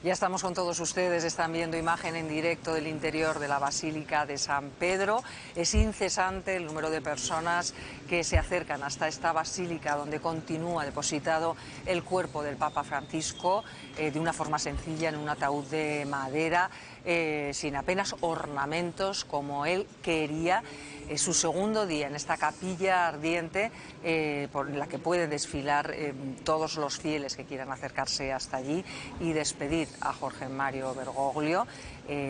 Ya estamos con todos ustedes, están viendo imagen en directo del interior de la Basílica de San Pedro. Es incesante el número de personas que se acercan hasta esta basílica donde continúa depositado el cuerpo del Papa Francisco de una forma sencilla en un ataúd de madera, sin apenas ornamentos como él quería. Es su segundo día en esta capilla ardiente por la que pueden desfilar todos los fieles que quieran acercarse hasta allí y despedir a Jorge Mario Bergoglio.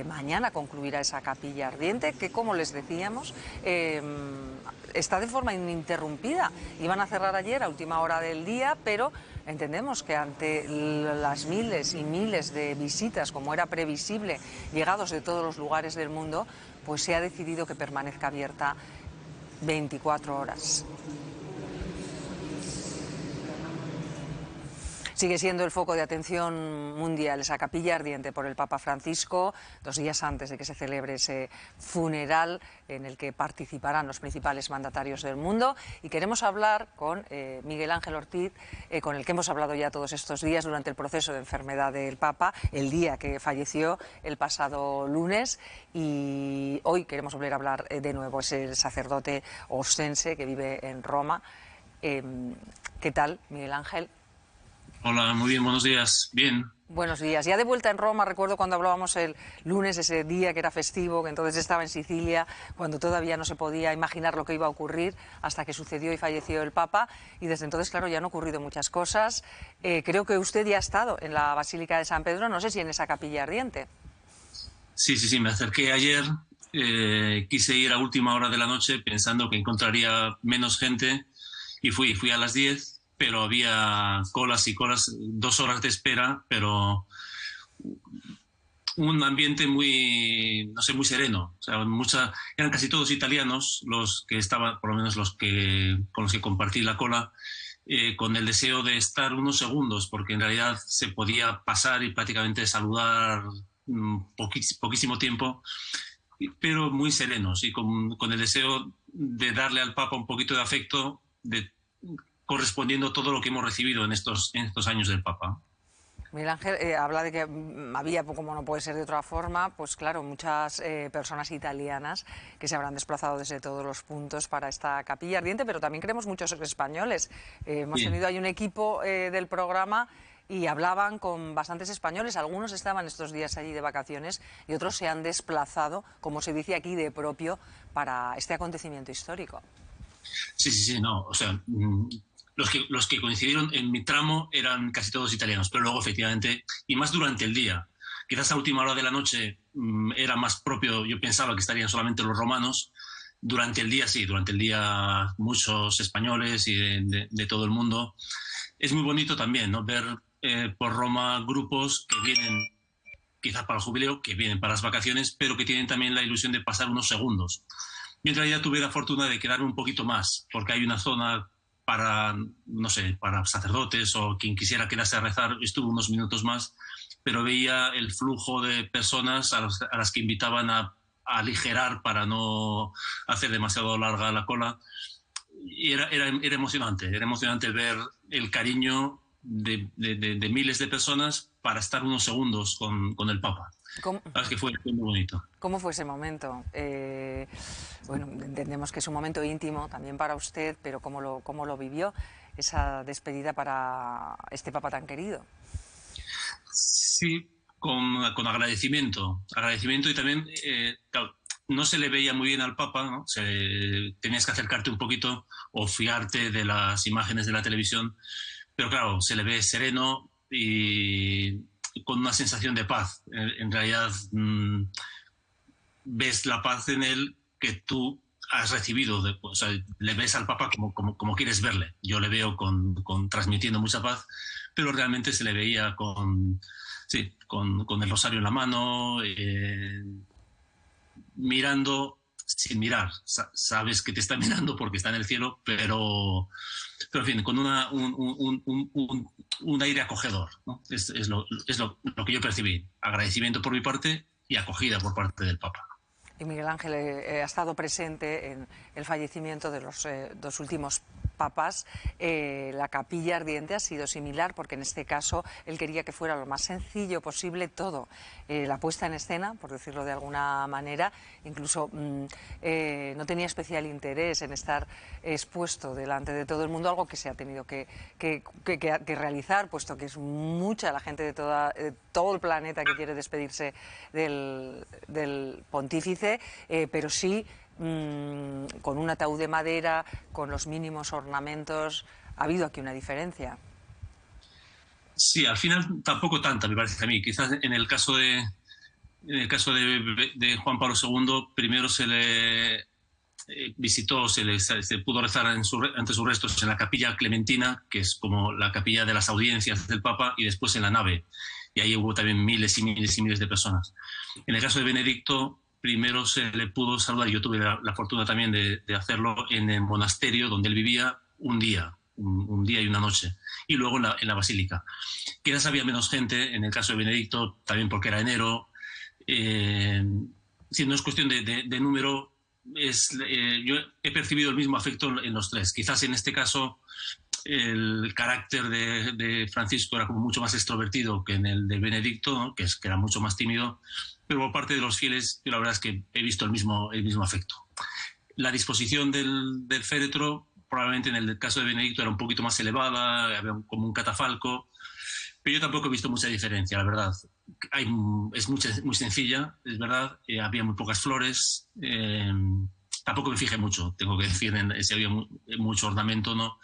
Mañana concluirá esa capilla ardiente que, como les decíamos, está de forma ininterrumpida. Iban a cerrar ayer a última hora del día, pero entendemos que ante las miles y miles de visitas, como era previsible, llegados de todos los lugares del mundo, pues se ha decidido que permanezca abierta 24 horas. Sigue siendo el foco de atención mundial esa capilla ardiente por el Papa Francisco, 2 días antes de que se celebre ese funeral en el que participarán los principales mandatarios del mundo. Y queremos hablar con Miguel Ángel Ortiz, con el que hemos hablado ya todos estos días durante el proceso de enfermedad del Papa, el día que falleció el pasado lunes. Y hoy queremos volver a hablar de nuevo. Es el sacerdote oscense que vive en Roma. ¿Qué tal, Miguel Ángel? Hola, muy bien, buenos días. Bien. Buenos días. Ya de vuelta en Roma, recuerdo cuando hablábamos el lunes, ese día que era festivo, que entonces estaba en Sicilia, cuando todavía no se podía imaginar lo que iba a ocurrir, hasta que sucedió y falleció el Papa. Y desde entonces, claro, ya han ocurrido muchas cosas. Creo que usted ya ha estado en la Basílica de San Pedro, no sé si en esa capilla ardiente. Sí, me acerqué ayer. Quise ir a última hora de la noche pensando que encontraría menos gente y fui a las 10, pero había colas y colas, 2 horas de espera, pero un ambiente muy, no sé, muy sereno. O sea, eran casi todos italianos los que estaban, por lo menos con los que compartí la cola, con el deseo de estar unos segundos, porque en realidad se podía pasar y prácticamente saludar poquísimo tiempo, pero muy serenos y con el deseo de darle al Papa un poquito de afecto, correspondiendo a todo lo que hemos recibido en estos años del Papa. Miguel Ángel habla de que había, como no puede ser de otra forma, pues claro, muchas personas italianas que se habrán desplazado desde todos los puntos para esta capilla ardiente, pero también queremos muchos españoles. Hemos Bien. tenido ahí un equipo del programa y hablaban con bastantes españoles. Algunos estaban estos días allí de vacaciones y otros se han desplazado, como se dice aquí, de propio para este acontecimiento histórico. Sí, no, o sea, los que coincidieron en mi tramo eran casi todos italianos, pero luego efectivamente, y más durante el día, quizás a última hora de la noche era más propio, yo pensaba que estarían solamente los romanos. Durante el día sí, durante el día muchos españoles y de todo el mundo. Es muy bonito también, ¿no?, ver por Roma grupos que vienen quizás para el jubileo, que vienen para las vacaciones, pero que tienen también la ilusión de pasar unos segundos. Yo en realidad tuve la fortuna de quedarme un poquito más, porque hay una zona para, no sé, para sacerdotes o quien quisiera quedarse a rezar. Estuve unos minutos más, pero veía el flujo de personas a las que invitaban a aligerar para no hacer demasiado larga la cola. Y era emocionante ver el cariño de miles de personas para estar unos segundos con el Papa. ¿Cómo, La verdad es que fue muy bonito. cómo fue ese momento? Bueno, entendemos que es un momento íntimo también para usted, pero cómo lo vivió esa despedida para este Papa tan querido? Sí, con agradecimiento y también, claro, no se le veía muy bien al Papa, ¿no? Tenías que acercarte un poquito o fiarte de las imágenes de la televisión, pero claro, se le ve sereno y con una sensación de paz. En realidad, ves la paz en él que tú has recibido. O sea, le ves al Papa como quieres verle. Yo le veo transmitiendo mucha paz, pero realmente se le veía sí, con el rosario en la mano, mirando sin mirar. Sabes que te está mirando porque está en el cielo, pero en fin, con un aire acogedor, ¿no? Es lo que yo percibí. Agradecimiento por mi parte y acogida por parte del Papa. Y Miguel Ángel ha estado presente en el fallecimiento de los 2 últimos papas, la capilla ardiente ha sido similar, porque en este caso él quería que fuera lo más sencillo posible todo. La puesta en escena, por decirlo de alguna manera, incluso no tenía especial interés en estar expuesto delante de todo el mundo, algo que se ha tenido que realizar, puesto que es mucha la gente de todo el planeta que quiere despedirse del pontífice, pero sí con un ataúd de madera, con los mínimos ornamentos. Ha habido aquí una diferencia. Sí, al final tampoco tanta, me parece a mí. Quizás en el caso de Juan Pablo II, primero se le visitó, se pudo rezar ante sus restos en la Capilla Clementina, que es como la capilla de las audiencias del Papa, y después en la nave. Y ahí hubo también miles y miles y miles de personas. En el caso de Benedicto, primero se le pudo saludar, yo tuve la fortuna también de hacerlo en el monasterio donde él vivía un día y una noche, y luego en la basílica. Quizás había menos gente en el caso de Benedicto, también porque era enero. Si no es cuestión de número, yo he percibido el mismo afecto en los tres. Quizás en este caso el carácter de Francisco era como mucho más extrovertido que en el de Benedicto, ¿no? que era mucho más tímido, pero por parte de los fieles yo la verdad es que he visto el mismo afecto. La disposición del féretro probablemente en el caso de Benedicto era un poquito más elevada, había como un catafalco, pero yo tampoco he visto mucha diferencia, la verdad. Es muy sencilla, es verdad, había muy pocas flores, tampoco me fijé mucho, tengo que decir, si había mucho ornamento, ¿no?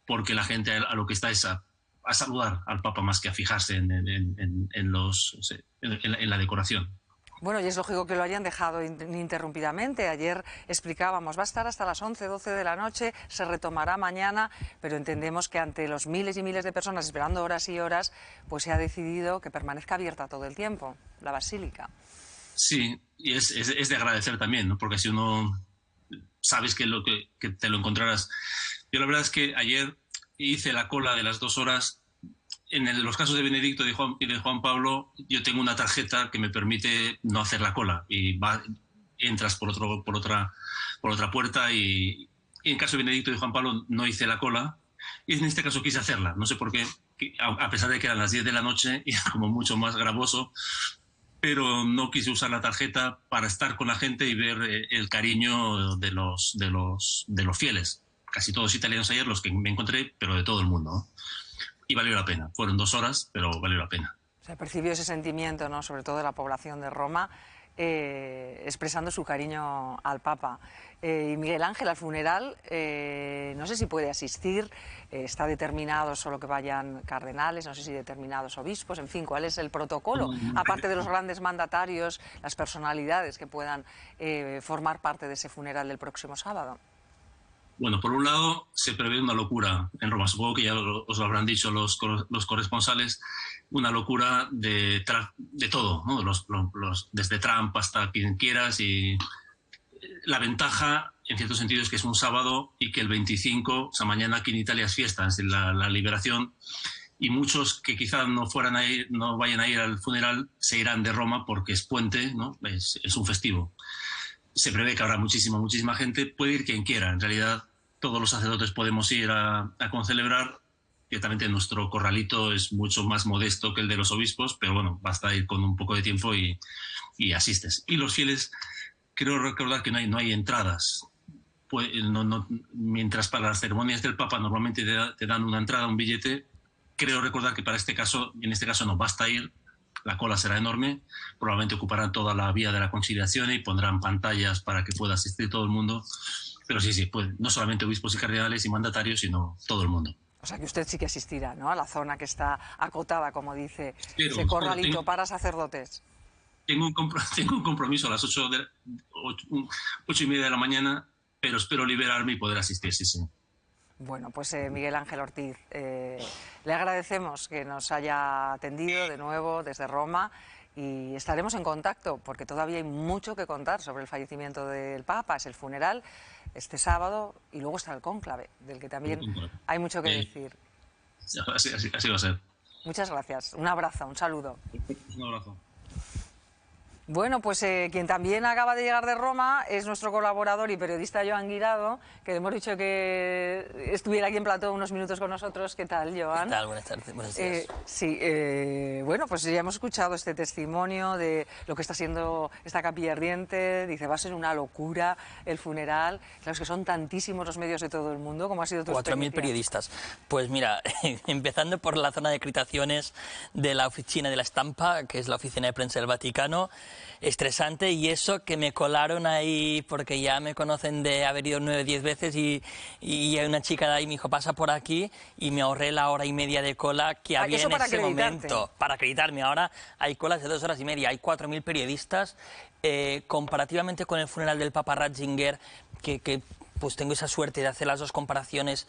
Porque la gente a lo que está es a saludar al Papa más que a fijarse en la decoración. Bueno, y es lógico que lo hayan dejado ininterrumpidamente. Ayer explicábamos, va a estar hasta las 11, 12 de la noche, se retomará mañana, pero entendemos que ante los miles y miles de personas esperando horas y horas, pues se ha decidido que permanezca abierta todo el tiempo, la basílica. Sí, y es de agradecer también, ¿no? Porque si uno sabes que te lo encontrarás. Yo la verdad es que ayer hice la cola de las 2 horas. En los casos de Benedicto y de Juan Pablo, yo tengo una tarjeta que me permite no hacer la cola y entras por otra puerta y en caso de Benedicto y de Juan Pablo no hice la cola y en este caso quise hacerla. No sé por qué, a pesar de que eran las 10 de la noche y era como mucho más gravoso, pero no quise usar la tarjeta para estar con la gente y ver el cariño de los fieles. Casi todos italianos ayer, los que me encontré, pero de todo el mundo, ¿no? Y valió la pena. Fueron 2 horas, pero valió la pena. Se percibió ese sentimiento, ¿no? Sobre todo de la población de Roma, expresando su cariño al Papa. Y Miguel Ángel, al funeral, no sé si puede asistir, está determinado solo que vayan cardenales, no sé si determinados obispos, en fin, ¿cuál es el protocolo? Aparte de los grandes mandatarios, las personalidades que puedan formar parte de ese funeral del próximo sábado. Bueno, por un lado, se prevé una locura en Roma. Supongo que ya os lo habrán dicho los corresponsales, una locura de todo, ¿no? Desde Trump hasta quien quieras. Y la ventaja, en cierto sentido, es que es un sábado y que el 25, o sea, mañana aquí en Italia es fiesta, es la liberación, y muchos que quizás no vayan a ir al funeral se irán de Roma porque es puente, ¿no? Es un festivo. Se prevé que habrá muchísima gente. Puede ir quien quiera. En realidad, todos los sacerdotes podemos ir a concelebrar. Ciertamente nuestro corralito es mucho más modesto que el de los obispos, pero bueno, basta ir con un poco de tiempo y asistes. Y los fieles, creo recordar que no hay entradas. Pues, mientras para las ceremonias del Papa normalmente te dan una entrada, un billete, creo recordar que en este caso no, basta ir. La cola será enorme, probablemente ocuparán toda la vía de la Conciliación y pondrán pantallas para que pueda asistir todo el mundo. Pero sí, pues, no solamente obispos y cardenales y mandatarios, sino todo el mundo. O sea que usted sí que asistirá, ¿no? A la zona que está acotada, como dice, Pero, ese corralito para sacerdotes. Tengo un compromiso a las 8:30 de la mañana, pero espero liberarme y poder asistir, sí. Bueno, pues Miguel Ángel Ortiz, le agradecemos que nos haya atendido de nuevo desde Roma y estaremos en contacto porque todavía hay mucho que contar sobre el fallecimiento del Papa. Es el funeral este sábado y luego está el cónclave, del que también hay mucho que decir. Así va a ser. Muchas gracias. Un abrazo, un saludo. Un abrazo. Bueno, pues quien también acaba de llegar de Roma es nuestro colaborador y periodista Joan Guirado, que le hemos dicho que estuviera aquí en plató unos minutos con nosotros. ¿Qué tal, Joan? ¿Qué tal? Buenas tardes, buenos días. Sí, bueno, pues ya hemos escuchado este testimonio de lo que está siendo esta capilla ardiente. Dice, va a ser una locura el funeral. Claro, es que son tantísimos los medios de todo el mundo. ¿Cómo ha sido tu 4.000 periodistas. Pues mira, empezando por la zona de acreditaciones de la Oficina de la Estampa, que es la oficina de prensa del Vaticano, estresante, y eso que me colaron ahí porque ya me conocen de haber ido 9 o 10 veces y hay una chica de ahí me dijo, pasa por aquí, y me ahorré la hora y media de cola que había en ese momento para acreditarme. Ahora hay colas de 2 horas y media, hay 4.000 periodistas, comparativamente con el funeral del Papa Ratzinger, que pues tengo esa suerte de hacer las dos comparaciones.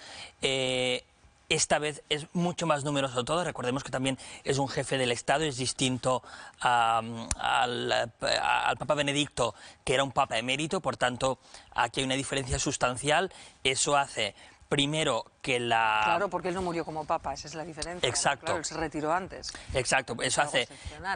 Esta vez es mucho más numeroso todo. Recordemos que también es un jefe del Estado, es distinto al Papa Benedicto, que era un Papa emérito, por tanto, aquí hay una diferencia sustancial. Eso hace, primero, que la... Claro, porque él no murió como papa, esa es la diferencia. Exacto. Claro, él se retiró antes. Exacto, eso hace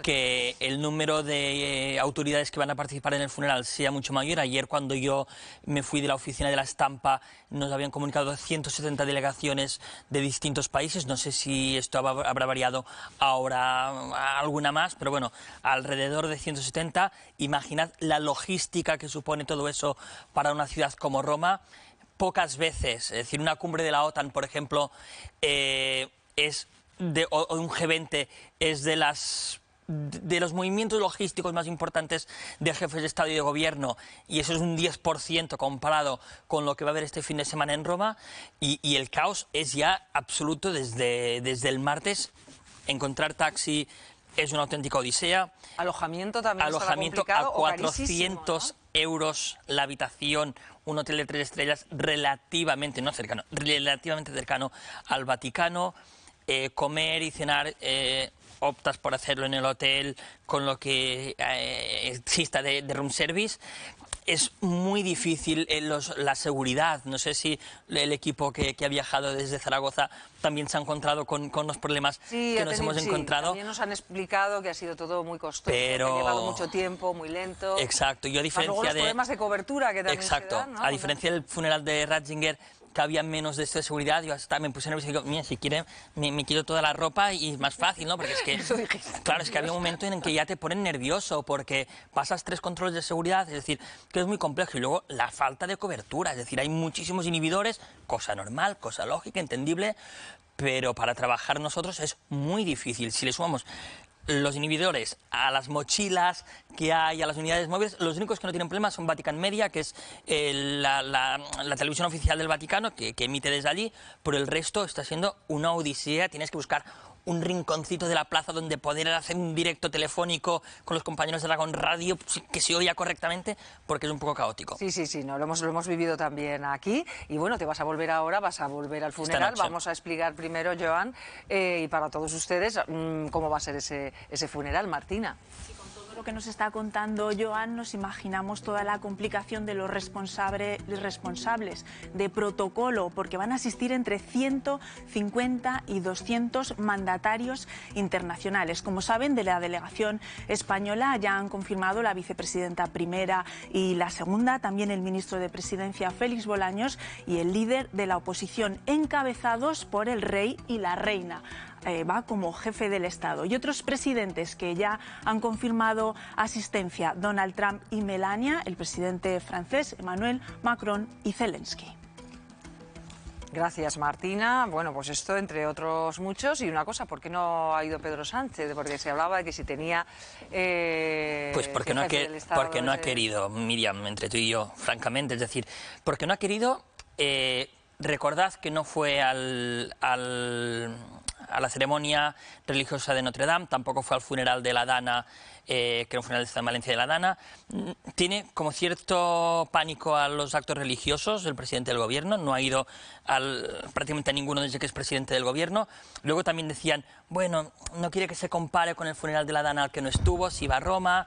que el número de autoridades que van a participar en el funeral sea mucho mayor. Ayer, cuando yo me fui de la oficina de la Estampa, nos habían comunicado 170 delegaciones de distintos países. No sé si esto habrá variado ahora alguna más, pero bueno, alrededor de 170. Imaginad la logística que supone todo eso para una ciudad como Roma. Pocas veces, es decir, una cumbre de la OTAN, por ejemplo, o un G20 es de los movimientos logísticos más importantes de jefes de Estado y de Gobierno, y eso es un 10% comparado con lo que va a haber este fin de semana en Roma, y el caos es ya absoluto desde el martes. Encontrar taxi es una auténtica odisea. Alojamiento también. Alojamiento a 400 euros la habitación, un hotel de 3 estrellas relativamente cercano al Vaticano. Comer y cenar, optas por hacerlo en el hotel con lo que exista de room service. Es muy difícil la seguridad. No sé si el equipo que ha viajado desde Zaragoza también se ha encontrado con los problemas que nos hemos encontrado. También nos han explicado que ha sido todo muy costoso, que ha llevado mucho tiempo, muy lento. Exacto. Yo, a diferencia los problemas de cobertura que también exacto, se dan, ¿no? A diferencia del funeral de Ratzinger, que había menos de esto de seguridad, yo hasta me puse nervioso y digo, mira, si quiere me quito toda la ropa y es más fácil, ¿no? Porque es que, claro, es que había un momento en el que ya te ponen nervioso porque pasas 3 controles de seguridad, es decir, que es muy complejo. Y luego la falta de cobertura, es decir, hay muchísimos inhibidores, cosa normal, cosa lógica, entendible, pero para trabajar nosotros es muy difícil. Si le sumamos los inhibidores a las mochilas que hay, a las unidades móviles, los únicos que no tienen problemas son Vatican Media, que es la televisión oficial del Vaticano, que emite desde allí, pero el resto está siendo una odisea. Tienes que buscar un rinconcito de la plaza donde poder hacer un directo telefónico con los compañeros de Aragón Radio, que se oiga correctamente, porque es un poco caótico. Sí, no, lo hemos vivido también aquí. Y bueno, te vas a volver ahora, vas a volver al funeral. Vamos a explicar primero, Joan, y para todos ustedes, cómo va a ser ese funeral, Martina. Lo que nos está contando Joan, nos imaginamos toda la complicación de los responsables de protocolo, porque van a asistir entre 150 y 200 mandatarios internacionales. Como saben, de la delegación española ya han confirmado la vicepresidenta primera y la segunda, también el ministro de Presidencia Félix Bolaños y el líder de la oposición, encabezados por el rey y la reina. Va como jefe del Estado. Y otros presidentes que ya han confirmado asistencia: Donald Trump y Melania, el presidente francés Emmanuel Macron y Zelensky. Gracias, Martina. Bueno, pues esto entre otros muchos. Y una cosa, ¿por qué no ha ido Pedro Sánchez? Porque se hablaba de que si tenía... pues porque no ha querido, Miriam, entre tú y yo, francamente. Es decir, porque no ha querido... recordad que no fue a la ceremonia religiosa de Notre Dame, tampoco fue al funeral de la Dana, que era un funeral de San Valencia de la Dana. Tiene como cierto pánico a los actos religiosos el presidente del gobierno, no ha ido prácticamente a ninguno desde que es presidente del gobierno. Luego también decían, bueno, no quiere que se compare con el funeral de la Dana al que no estuvo, si va a Roma.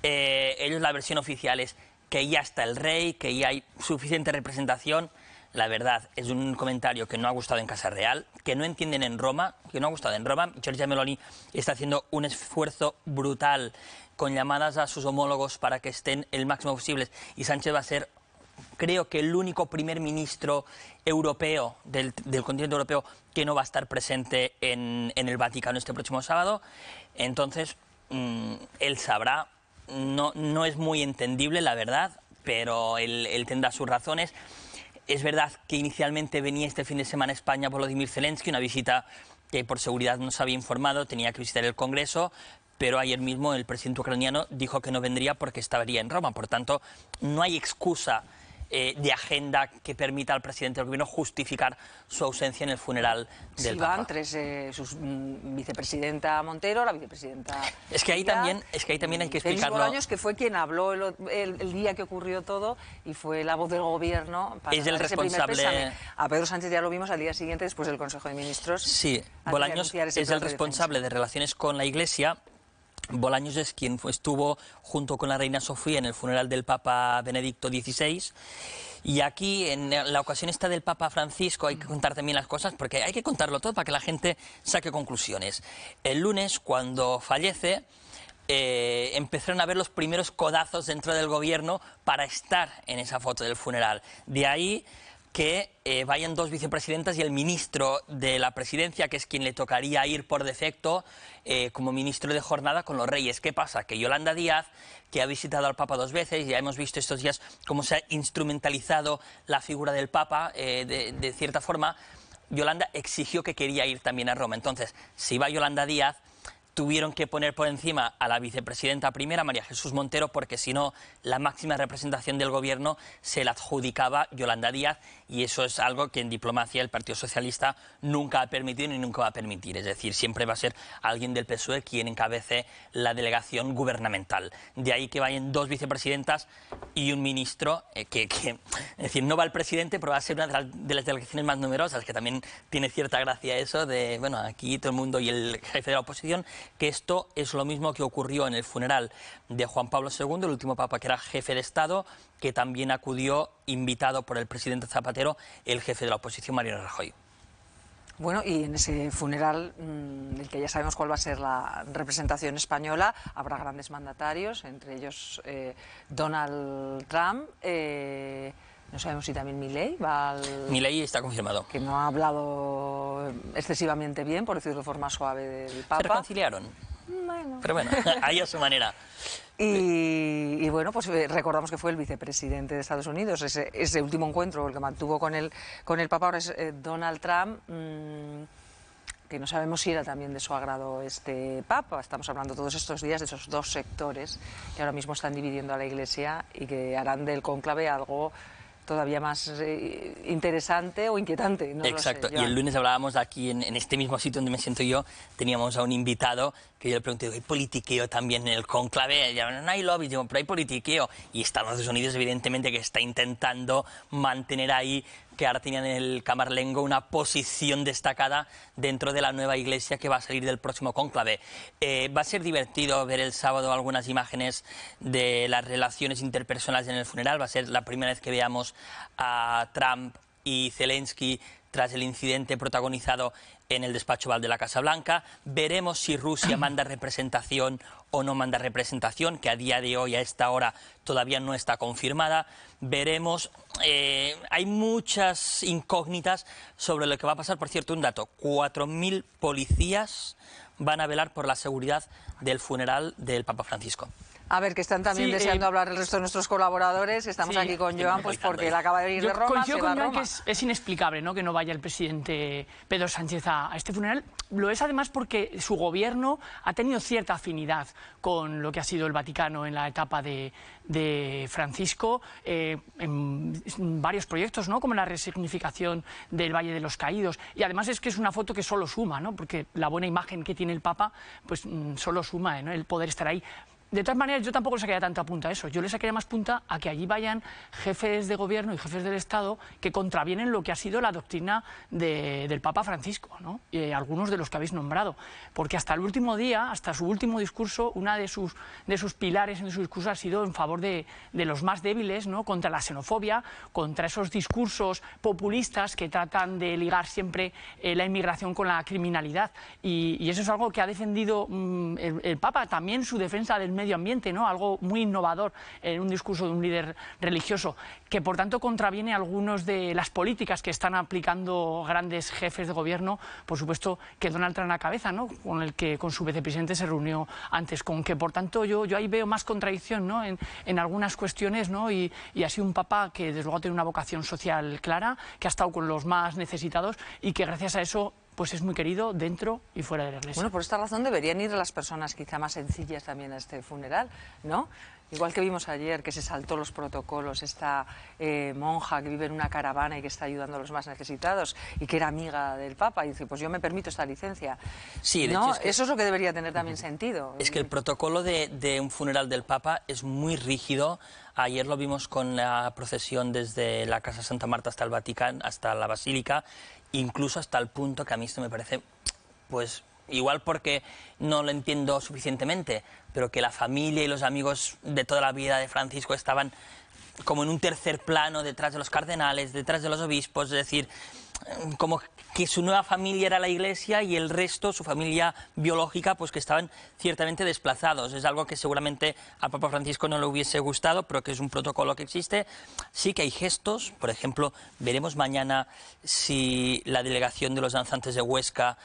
Ellos, la versión oficial es que ya está el rey, que ya hay suficiente representación. La verdad, es un comentario que no ha gustado en Casa Real, que no entienden en Roma, que no ha gustado en Roma. Giorgia Meloni está haciendo un esfuerzo brutal con llamadas a sus homólogos para que estén el máximo posible. Y Sánchez va a ser, creo que el único primer ministro europeo del continente europeo que no va a estar presente en el Vaticano este próximo sábado. Entonces, él sabrá, no es muy entendible, la verdad, pero él tendrá sus razones. Es verdad que inicialmente venía este fin de semana a España Volodymyr Zelensky, una visita que por seguridad no se había informado, tenía que visitar el Congreso, pero ayer mismo el presidente ucraniano dijo que no vendría porque estaría en Roma. Por tanto, no hay excusa de agenda que permita al presidente del gobierno justificar su ausencia en el funeral del Papa. Van tres, su vicepresidenta Montero, la vicepresidenta... Es que ahí también hay que explicarlo. Bolaños, que fue quien habló el día que ocurrió todo y fue la voz del gobierno para es el responsable. A Pedro Sánchez ya lo vimos al día siguiente después del Consejo de Ministros. Sí, Bolaños es el responsable de relaciones con la Iglesia. Bolaños es quien estuvo junto con la reina Sofía en el funeral del Papa Benedicto XVI. Y aquí, en la ocasión esta del Papa Francisco, hay que contar también las cosas, porque hay que contarlo todo para que la gente saque conclusiones. El lunes, cuando fallece, empezaron a ver los primeros codazos dentro del gobierno para estar en esa foto del funeral. De ahí que vayan dos vicepresidentas y el ministro de la presidencia, que es quien le tocaría ir por defecto como ministro de jornada con los reyes. ¿Qué pasa? Que Yolanda Díaz, que ha visitado al Papa 2 veces, ya hemos visto estos días cómo se ha instrumentalizado la figura del Papa de cierta forma, Yolanda exigió que quería ir también a Roma. Entonces, si va Yolanda Díaz, tuvieron que poner por encima a la vicepresidenta primera, María Jesús Montero, porque si no, la máxima representación del gobierno se la adjudicaba Yolanda Díaz, y eso es algo que en diplomacia el Partido Socialista nunca ha permitido ni nunca va a permitir. Es decir, siempre va a ser alguien del PSOE quien encabece la delegación gubernamental. De ahí que vayan dos vicepresidentas y un ministro, es decir, no va el presidente, pero va a ser una de las delegaciones más numerosas, que también tiene cierta gracia eso de, bueno, aquí todo el mundo y el jefe de la oposición, que esto es lo mismo que ocurrió en el funeral de Juan Pablo II, el último papa que era jefe de Estado, que también acudió, invitado por el presidente Zapatero, el jefe de la oposición, Mariano Rajoy. Bueno, y en ese funeral, del que ya sabemos cuál va a ser la representación española, habrá grandes mandatarios, entre ellos Donald Trump, no sabemos si también Milei va al... Milei está confirmado. Que no ha hablado excesivamente bien, por decirlo de forma suave, del Papa. Se reconciliaron. Bueno. Pero bueno, ahí a su manera. Y bueno, pues recordamos que fue el vicepresidente de Estados Unidos, ese último encuentro, el que mantuvo con el Papa. Ahora es Donald Trump, que no sabemos si era también de su agrado este Papa. Estamos hablando todos estos días de esos dos sectores que ahora mismo están dividiendo a la Iglesia y que harán del cónclave algo todavía más interesante o inquietante. No Exacto, lo sé, y el lunes hablábamos aquí en este mismo sitio donde me siento yo, teníamos a un invitado que yo le pregunté, ¿hay politiqueo también en el cónclave? Y no hay lobby, digo, pero hay politiqueo. Y Estados Unidos evidentemente que está intentando mantener ahí, que ahora tenían en el Camarlengo una posición destacada dentro de la nueva iglesia que va a salir del próximo cónclave. Va a ser divertido ver el sábado algunas imágenes de las relaciones interpersonales en el funeral. Va a ser la primera vez que veamos a Trump y Zelensky tras el incidente protagonizado en el despacho Oval de la Casa Blanca. Veremos si Rusia manda representación o no manda representación, que a día de hoy, a esta hora, todavía no está confirmada. Veremos, hay muchas incógnitas sobre lo que va a pasar. Por cierto, un dato, 4.000 policías van a velar por la seguridad del funeral del Papa Francisco. A ver, que están también deseando hablar el resto de nuestros colaboradores. Estamos aquí con Joan, pues porque él acaba de ir de Roma, se va a Roma. Que es inexplicable, ¿no?, que no vaya el presidente Pedro Sánchez a este funeral. Lo es además porque su gobierno ha tenido cierta afinidad con lo que ha sido el Vaticano en la etapa de Francisco, en varios proyectos, ¿no?, como la resignificación del Valle de los Caídos. Y además es que es una foto que solo suma, ¿no?, porque la buena imagen que tiene el Papa pues solo suma, ¿no?, el poder estar ahí. De todas maneras, yo tampoco le sacaría tanta punta a eso. Yo le sacaría más punta a que allí vayan jefes de gobierno y jefes del Estado que contravienen lo que ha sido la doctrina del Papa Francisco, ¿no? Y algunos de los que habéis nombrado. Porque hasta el último día, hasta su último discurso, una de sus pilares en su discurso ha sido en favor de los más débiles, ¿no?, contra la xenofobia, contra esos discursos populistas que tratan de ligar siempre la inmigración con la criminalidad. Y eso es algo que ha defendido el Papa. También su defensa del medio medio ambiente, ¿no? Algo muy innovador en un discurso de un líder religioso, que por tanto contraviene algunas de las políticas que están aplicando grandes jefes de gobierno, por supuesto que Donald Trump a la cabeza, ¿no? Con el que con su vicepresidente se reunió antes, con que por tanto yo ahí veo más contradicción, ¿no? en algunas cuestiones, ¿no? Y ha sido un papa que desde luego tiene una vocación social clara, que ha estado con los más necesitados y que gracias a eso pues es muy querido dentro y fuera de la Iglesia. Bueno, por esta razón deberían ir las personas quizá más sencillas también a este funeral, ¿no? Igual que vimos ayer que se saltó los protocolos, esta monja que vive en una caravana y que está ayudando a los más necesitados y que era amiga del Papa y dice, pues yo me permito esta licencia. Sí, de ¿no? hecho es que, eso es lo que debería tener también sentido. Es que el protocolo de un funeral del Papa es muy rígido. Ayer lo vimos con la procesión desde la Casa Santa Marta hasta el Vaticano, hasta la Basílica, incluso hasta el punto que a mí esto me parece, pues igual porque no lo entiendo suficientemente, pero que la familia y los amigos de toda la vida de Francisco estaban como en un tercer plano detrás de los cardenales, detrás de los obispos, es decir, como que su nueva familia era la Iglesia y el resto, su familia biológica, pues que estaban ciertamente desplazados. Es algo que seguramente al Papa Francisco no le hubiese gustado, pero que es un protocolo que existe. Sí que hay gestos, por ejemplo, veremos mañana si la delegación de los danzantes de Huesca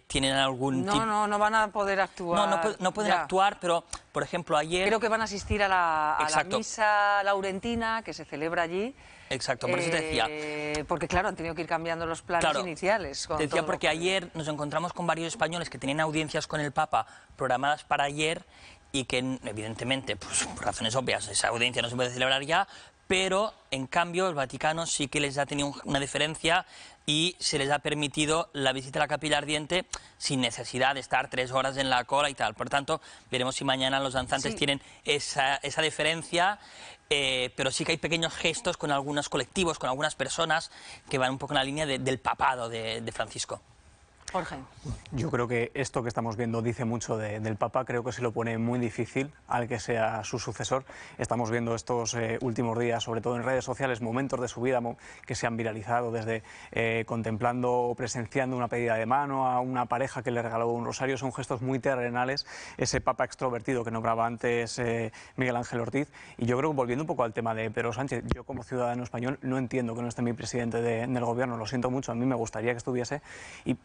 tienen algún tipo... No van a poder actuar. No pueden actuar, pero, por ejemplo, ayer... Creo que van a asistir a la misa laurentina que se celebra allí. Exacto, por eso te decía. Porque claro, han tenido que ir cambiando los planes iniciales. Te decía porque ayer nos encontramos con varios españoles que tenían audiencias con el Papa programadas para ayer y que evidentemente, pues por razones obvias, esa audiencia no se puede celebrar ya, pero en cambio el Vaticano sí que les ha tenido una deferencia y se les ha permitido la visita a la Capilla Ardiente sin necesidad de estar 3 horas en la cola y tal. Por tanto, veremos si mañana los danzantes tienen esa deferencia. Pero sí que hay pequeños gestos con algunos colectivos, con algunas personas que van un poco en la línea del papado de Francisco. Jorge. Yo creo que esto que estamos viendo dice mucho del Papa, creo que se lo pone muy difícil al que sea su sucesor. Estamos viendo estos últimos días, sobre todo en redes sociales, momentos de su vida que se han viralizado, desde contemplando o presenciando una pedida de mano a una pareja que le regaló un rosario. Son gestos muy terrenales, ese Papa extrovertido que nombraba antes Miguel Ángel Ortiz. Y yo creo que volviendo un poco al tema de Pedro Sánchez, yo como ciudadano español no entiendo que no esté mi presidente del gobierno, lo siento mucho, a mí me gustaría que estuviese, y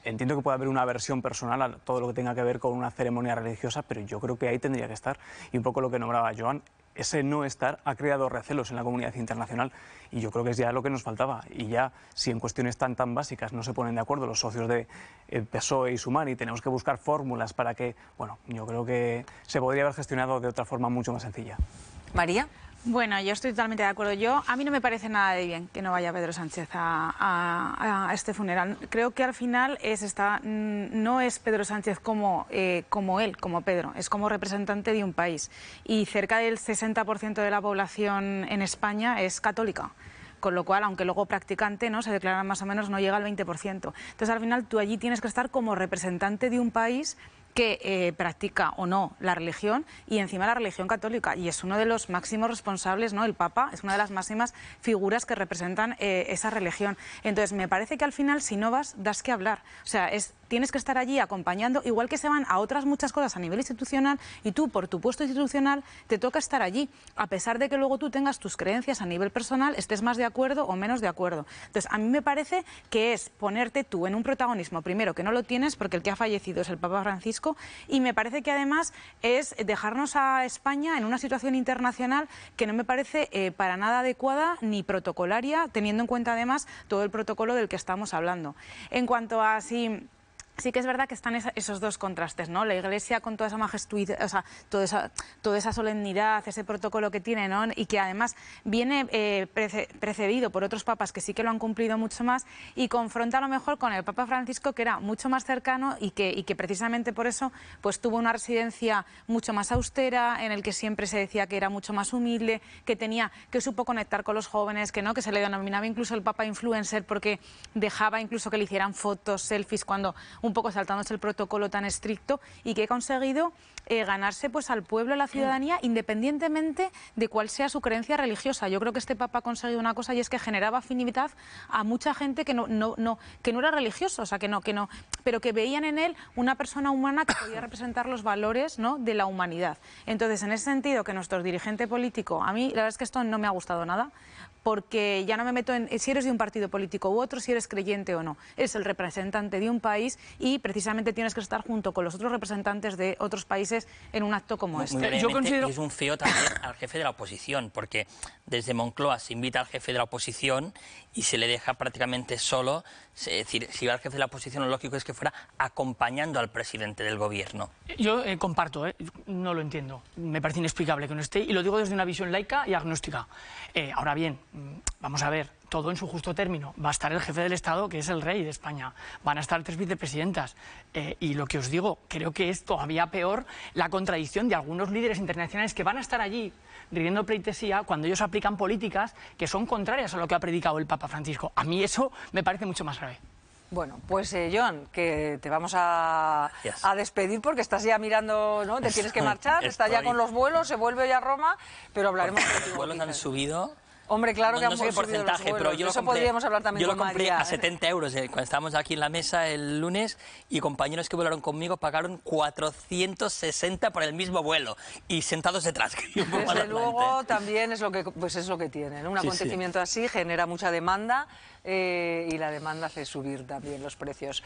entiendo que puede haber una aversión personal a todo lo que tenga que ver con una ceremonia religiosa, pero yo creo que ahí tendría que estar. Y un poco lo que nombraba Joan, ese no estar ha creado recelos en la comunidad internacional y yo creo que es ya lo que nos faltaba. Y ya, si en cuestiones tan básicas no se ponen de acuerdo los socios de PSOE y Sumar y tenemos que buscar fórmulas para que, bueno, yo creo que se podría haber gestionado de otra forma mucho más sencilla. María. Bueno, yo estoy totalmente de acuerdo. A mí no me parece nada de bien que no vaya Pedro Sánchez a este funeral. Creo que al final no es Pedro Sánchez como él, como Pedro, es como representante de un país. Y cerca del 60% de la población en España es católica. Con lo cual, aunque luego practicante, ¿no?, se declara más o menos, no llega al 20%. Entonces, al final, tú allí tienes que estar como representante de un país que practica o no la religión y encima la religión católica, y es uno de los máximos responsables, ¿no? El Papa es una de las máximas figuras que representan esa religión. Entonces me parece que al final, si no vas, das que hablar, o sea, tienes que estar allí acompañando, igual que se van a otras muchas cosas a nivel institucional, y tú por tu puesto institucional te toca estar allí, a pesar de que luego tú tengas tus creencias a nivel personal, estés más de acuerdo o menos de acuerdo. Entonces a mí me parece que es ponerte tú en un protagonismo, primero, que no lo tienes porque el que ha fallecido es el Papa Francisco, y me parece que además es dejarnos a España en una situación internacional que no me parece para nada adecuada ni protocolaria, teniendo en cuenta además todo el protocolo del que estamos hablando. En cuanto a si... Sí que es verdad que están esos dos contrastes, ¿no? La Iglesia con toda esa majestuosidad, o sea, toda esa solemnidad, ese protocolo que tiene, ¿no? Y que además viene precedido por otros papas que sí que lo han cumplido mucho más, y confronta a lo mejor con el Papa Francisco, que era mucho más cercano y que precisamente por eso pues tuvo una residencia mucho más austera, en el que siempre se decía que era mucho más humilde, que supo conectar con los jóvenes, que se le denominaba incluso el Papa influencer porque dejaba incluso que le hicieran fotos, selfies, cuando un poco saltándose el protocolo tan estricto y que ha conseguido ganarse pues al pueblo, a la ciudadanía, independientemente de cuál sea su creencia religiosa. Yo creo que este Papa ha conseguido una cosa y es que generaba afinidad a mucha gente que no era religiosa, o sea, pero que veían en él una persona humana que podía representar los valores, ¿no?, de la humanidad. Entonces, en ese sentido, que nuestro dirigente político, a mí la verdad es que esto no me ha gustado nada, porque ya no me meto en si eres de un partido político u otro, si eres creyente o no. Eres el representante de un país y precisamente tienes que estar junto con los otros representantes de otros países en un acto como este. Yo considero... Es un feo también al jefe de la oposición, porque desde Moncloa se invita al jefe de la oposición y se le deja prácticamente solo. Es decir, si va el jefe de la oposición, lo lógico es que fuera acompañando al presidente del gobierno. Yo comparto, no lo entiendo. Me parece inexplicable que no esté, y lo digo desde una visión laica y agnóstica. Ahora bien, vamos a ver, todo en su justo término. Va a estar el jefe del Estado, que es el rey de España. Van a estar 3 vicepresidentas. Y lo que os digo, creo que es todavía peor la contradicción de algunos líderes internacionales que van a estar allí rindiendo pleitesía cuando ellos aplican políticas que son contrarias a lo que ha predicado el Papa Francisco. A mí eso me parece mucho más grave. Bueno, pues Joan, que te vamos a despedir porque estás ya mirando, ¿no? Te tienes que marchar, estás ya con los vuelos, se vuelve ya a Roma, pero hablaremos contigo. Los vuelos han subido... Hombre, claro que no sé qué porcentaje, pero yo eso podríamos hablar también con María. Yo lo compré a 70 euros cuando estábamos aquí en la mesa el lunes, y compañeros que volaron conmigo pagaron 460 por el mismo vuelo y sentados detrás. Desde luego también es lo que tiene, ¿no? Un acontecimiento así genera mucha demanda y la demanda hace subir también los precios.